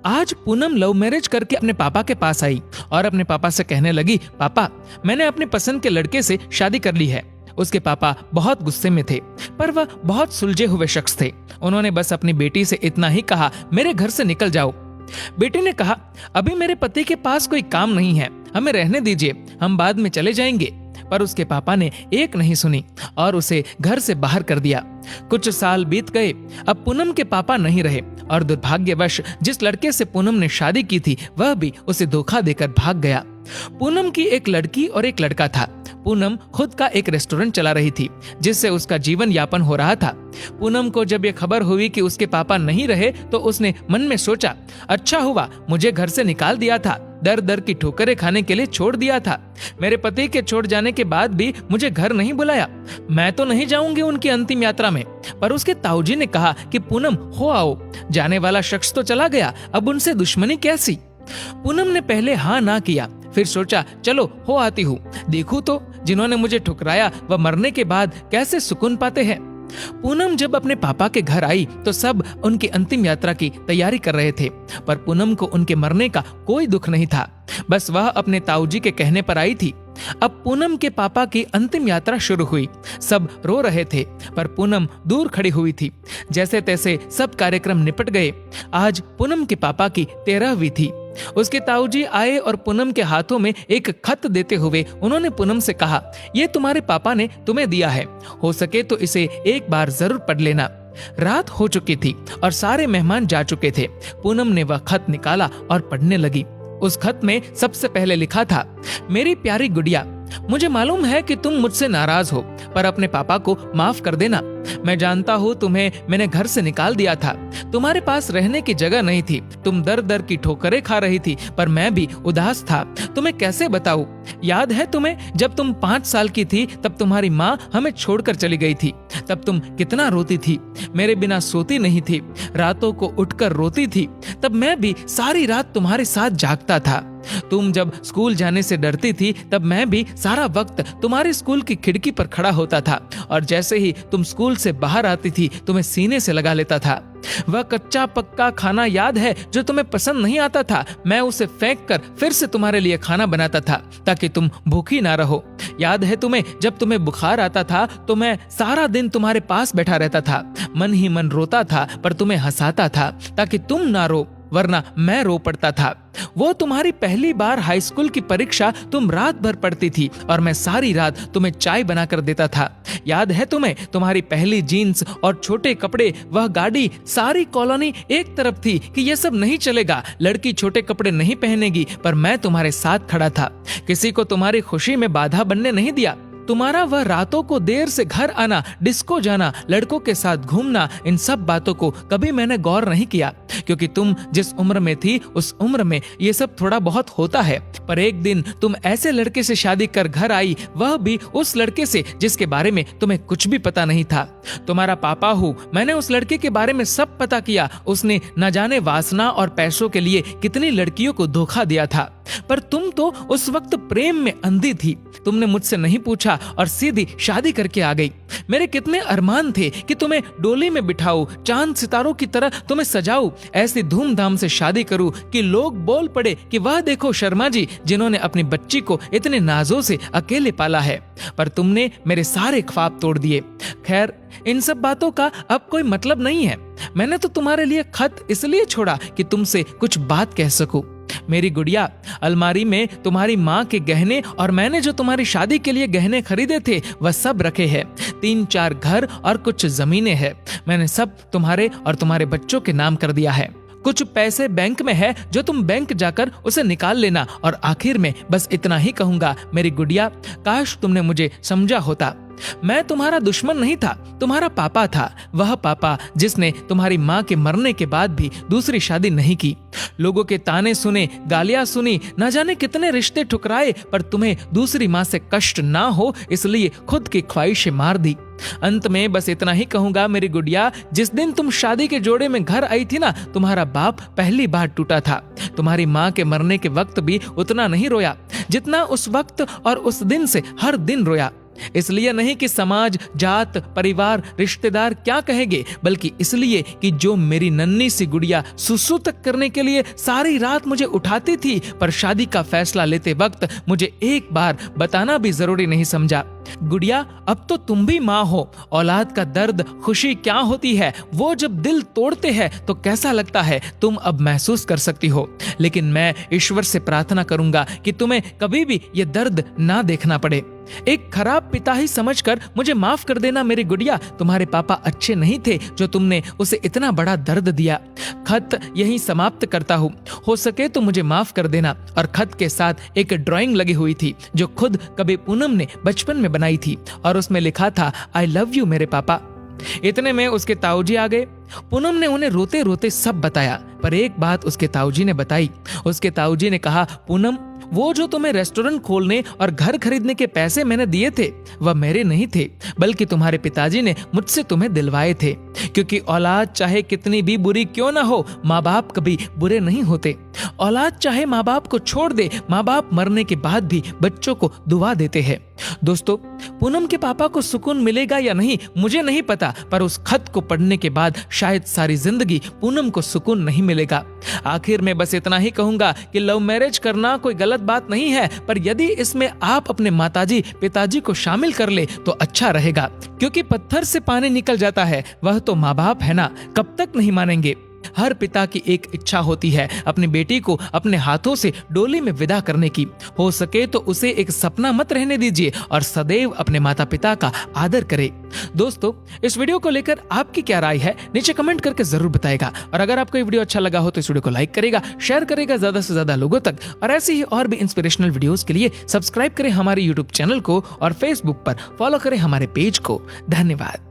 आज Poonam love marriage करके अपने पापा के पास आई और अपने पापा से कहने लगी, पापा मैंने अपने पसंद के लड़के से शादी कर ली है। उसके पापा बहुत गुस्से में थे, पर वह बहुत सुलझे हुए शख्स थे। उन्होंने बस अपनी बेटी से इतना ही कहा, मेरे घर से निकल जाओ। बेटी ने कहा, अभी मेरे पति के पास कोई काम नहीं है, हमें रहने दीजिए, हम बाद में चले जाएंगे। पर उसके पापा ने एक नहीं सुनी और उसे घर से बाहर कर दिया। कुछ साल बीत गए। अब पूनम के पापा नहीं रहे और दुर्भाग्यवश जिस लड़के से पूनम ने शादी की थी वह भी उसे धोखा देकर भाग गया। पूनम की एक लड़की और एक लड़का था। पूनम खुद का एक रेस्टोरेंट चला रही थी जिससे उसका जीवन यापन हो रहा था। पूनम को जब यह खबर हुई कि उसके पापा नहीं रहे तो उसने मन में सोचा, अच्छा हुआ मुझे घर से निकाल दिया था, दर दर की ठोकरें खाने के लिए छोड़ दिया था। मेरे पति के छोड़ जाने के बाद भी मुझे घर नहीं बुलाया। मैं तो नहीं जाऊंगी उनकी अंतिम यात्रा में। पर उसके ताऊजी ने कहा कि पूनम हो आओ, जाने वाला शख्स तो चला गया, अब उनसे दुश्मनी कैसी। पूनम ने पहले हाँ ना किया, फिर सोचा चलो हो आती हूँ, देखूं तो जिन्होंने मुझे ठुकराया वह मरने के बाद कैसे सुकून पाते हैं। पूनम जब अपने पापा के घर आई तो सब उनकी अंतिम यात्रा की तैयारी कर रहे थे, पर पूनम को उनके मरने का कोई दुख नहीं था। बस वह अपने ताऊजी के कहने पर आई थी। अब पूनम के पापा की अंतिम यात्रा शुरू हुई। सब रो रहे थे पर पूनम दूर खड़ी हुई थी। जैसे तैसे सब कार्यक्रम निपट गए। आज पूनम के पापा की 13वीं थी। उसके ताऊजी आए और पूनम के हाथों में एक खत देते हुए उन्होंने पूनम से कहा, ये तुम्हारे पापा ने तुम्हें दिया है, हो सके तो इसे एक बार जरूर पढ़ लेना। रात हो चुकी थी और सारे मेहमान जा चुके थे। पूनम ने वह खत निकाला और पढ़ने लगी। उस खत में सबसे पहले लिखा था, मेरी प्यारी गुड़िया, मुझे मालूम है कि तुम मुझसे नाराज हो, पर अपने पापा को माफ कर देना। मैं जानता हूँ तुम्हें मैंने घर से निकाल दिया था, तुम्हारे पास रहने की जगह नहीं थी, तुम दर दर की ठोकरें खा रही थी, पर मैं भी उदास था। तुम्हें कैसे बताऊं? याद है तुम्हें जब तुम 5 साल की थी तब तुम्हारी माँ हमें छोड़कर चली गई थी। तब तुम कितना रोती थी, मेरे बिना सोती नहीं थी, रातों को उठकर रोती थी। तब मैं भी सारी रात तुम्हारे साथ जागता था। तुम जब स्कूल जाने से डरती थी तब मैं भी सारा वक्त तुम्हारे स्कूल की खिड़की पर खड़ा होता था और जैसे ही तुम स्कूल से बाहर आती थी तुम्हें सीने से लगा लेता था। वह कच्चा पक्का खाना याद है जो तुम्हें पसंद नहीं आता था, मैं उसे फेंक कर फिर से तुम्हारे लिए खाना बनाता था ताकि तुम भूखी ना रहो। याद है तुम्हें जब तुम्हें बुखार आता था तो मैं सारा दिन तुम्हारे पास बैठा रहता था, मन ही मन रोता था पर तुम्हें हंसाता था ताकि तुम ना रो, वरना मैं रो पड़ता था। वो तुम्हारी पहली बार हाई स्कूल की परीक्षा तुम रात भर पढ़ती थी और मैं सारी रात तुम्हें चाय बनाकर देता था। याद है तुम्हें तुम्हारी पहली जीन्स और छोटे कपड़े, वह गाड़ी, सारी कॉलोनी एक तरफ थी कि ये सब नहीं चलेगा, लड़की छोटे कपड़े नहीं पहनेगी, पर मैं तुम्हारे साथ खड़ा था, किसी को तुम्हारी खुशी में बाधा बनने नहीं दिया। तुम्हारा वह रातों को देर से घर आना, डिस्को जाना, लड़कों के साथ घूमना, इन सब बातों को कभी मैंने गौर नहीं किया क्योंकि तुम जिस उम्र में थी उस उम्र में ये सब थोड़ा बहुत होता है। पर एक दिन तुम ऐसे लड़के से शादी कर घर आई, वह भी उस लड़के से जिसके बारे में तुम्हें कुछ भी पता नहीं था। तुम्हारा पापा हूँ, मैंने उस लड़के के बारे में सब पता किया। उसने न जाने वासना और पैसों के लिए कितनी लड़कियों को धोखा दिया था, पर तुम तो उस वक्त प्रेम में अंधी थी। तुमने मुझसे नहीं पूछा और सीधी शादी करके आ गई। मेरे कितने अरमान थे कि तुम्हें डोली में बिठाऊं, चांद सितारों की तरह तुम्हें सजाऊं, ऐसी धूमधाम से शादी करूं कि लोग बोल पड़े कि वह देखो शर्मा जी जिन्होंने अपनी बच्ची को इतने नाजों से अकेले पाला है। पर तुमने मेरे सारे ख्वाब तोड़ दिए। खैर, इन सब बातों का अब कोई मतलब नहीं है। मैंने तो तुम्हारे लिए खत इसलिए छोड़ा कि तुमसे कुछ बात कह सकूं। मेरी गुड़िया, अलमारी में तुम्हारी माँ के गहने और मैंने जो तुम्हारी शादी के लिए गहने खरीदे थे वह सब रखे हैं। 3-4 घर और कुछ जमीनें हैं। मैंने सब तुम्हारे और तुम्हारे बच्चों के नाम कर दिया है। कुछ पैसे बैंक में है जो तुम बैंक जाकर उसे निकाल लेना। और आखिर में बस इतना ही कहूंगा, मेरी गुड़िया, काश तुमने मुझे समझा होता। मैं तुम्हारा दुश्मन नहीं था, तुम्हारा पापा था, वह पापा जिसने तुम्हारी माँ के मरने के बाद भी दूसरी शादी नहीं की। लोगों के ताने सुने, गालियां सुनी, न जाने कितने रिश्ते ठुकराए, पर तुम्हें दूसरी माँ से कष्ट ना हो इसलिए खुद की ख्वाहिशें मार दी। अंत में बस इतना ही कहूंगा, मेरी गुड़िया, जिस दिन तुम शादी के जोड़े में घर आई थी ना, तुम्हारा बाप पहली बार टूटा था। तुम्हारी माँ के मरने के वक्त भी उतना नहीं रोया जितना उस वक्त और उस दिन से हर दिन रोया। इसलिए नहीं कि समाज, जात, परिवार, रिश्तेदार क्या कहेंगे, बल्कि इसलिए कि जो मेरी नन्ही सी गुड़िया सुसु तक करने के लिए सारी रात मुझे उठाती थी, पर शादी का फैसला लेते वक्त मुझे एक बार बताना भी जरूरी नहीं समझा। गुड़िया, अब तो तुम भी माँ हो। औलाद का दर्द, खुशी क्या होती है, वो जब दिल तोड़ते हैं तो कैसा लगता है, तुम अब महसूस कर सकती हो। लेकिन मैं ईश्वर से प्रार्थना करूंगा कि तुम्हें कभी भी ये दर्द ना देखना पड़े। एक खराब पिता ही समझकर मुझे माफ कर देना मेरी गुड़िया। तुम्हारे पापा अच्छे नहीं थे जो तुमने उसे इतना बड़ा दर्द दिया। खत यहीं समाप्त करता हूँ, हो सके तो मुझे माफ कर देना। और खत के साथ एक ड्राइंग लगी हुई थी जो खुद कभी पूनम ने बचपन में बनाई थी, और उसमें लिखा था, आई लव यू मेरे पापा। इतने में उसके ताऊजी आ गए। पूनम ने उन्हें रोते रोते सब बताया, पर एक बात उसके ताऊजी ने बताई। उसके ताऊजी ने कहा, पूनम, वो जो तुम्हें रेस्टोरेंट खोलने और घर खरीदने के पैसे मैंने दिए थे, वह मेरे नहीं थे, बल्कि तुम्हारे पिताजी ने मुझसे तुम्हें दिलवाए थे। क्योंकि औलाद चाहे कितनी भी बुरी क्यों ना हो, माँ बाप कभी बुरे नहीं होते। औलाद चाहे माँ बाप को छोड़ दे, माँ बाप मरने के बाद भी बच्चों को दुआ देते हैं। दोस्तों, पूनम के पापा को सुकून मिलेगा या नहीं मुझे नहीं पता, पर उस खत को पढ़ने के बाद शायद सारी जिंदगी पूनम को सुकून नहीं मिलेगा। आखिर में बस इतना ही कहूंगा कि लव मैरिज करना कोई गलत बात नहीं है, पर यदि इसमें आप अपने माताजी, पिताजी को शामिल कर ले तो अच्छा रहेगा। क्योंकि पत्थर से पानी निकल जाता है, वह तो माँ बाप है ना, कब तक नहीं मानेंगे। हर पिता की एक इच्छा होती है अपनी बेटी को अपने हाथों से डोली में विदा करने की। हो सके तो उसे एक सपना मत रहने दीजिए और सदैव अपने माता पिता का आदर करे। दोस्तों, इस वीडियो को लेकर आपकी क्या राय है नीचे कमेंट करके जरूर बताएगा। और अगर आपको ये वीडियो अच्छा लगा हो तो इस वीडियो को लाइक करेगा, शेयर करेगा ज्यादा से ज्यादा लोगों तक। और ऐसे ही और भी इंस्पिरेशनल वीडियोस के लिए सब्सक्राइब करें हमारे यूट्यूब चैनल को और फेसबुक पर फॉलो करें हमारे पेज को। धन्यवाद।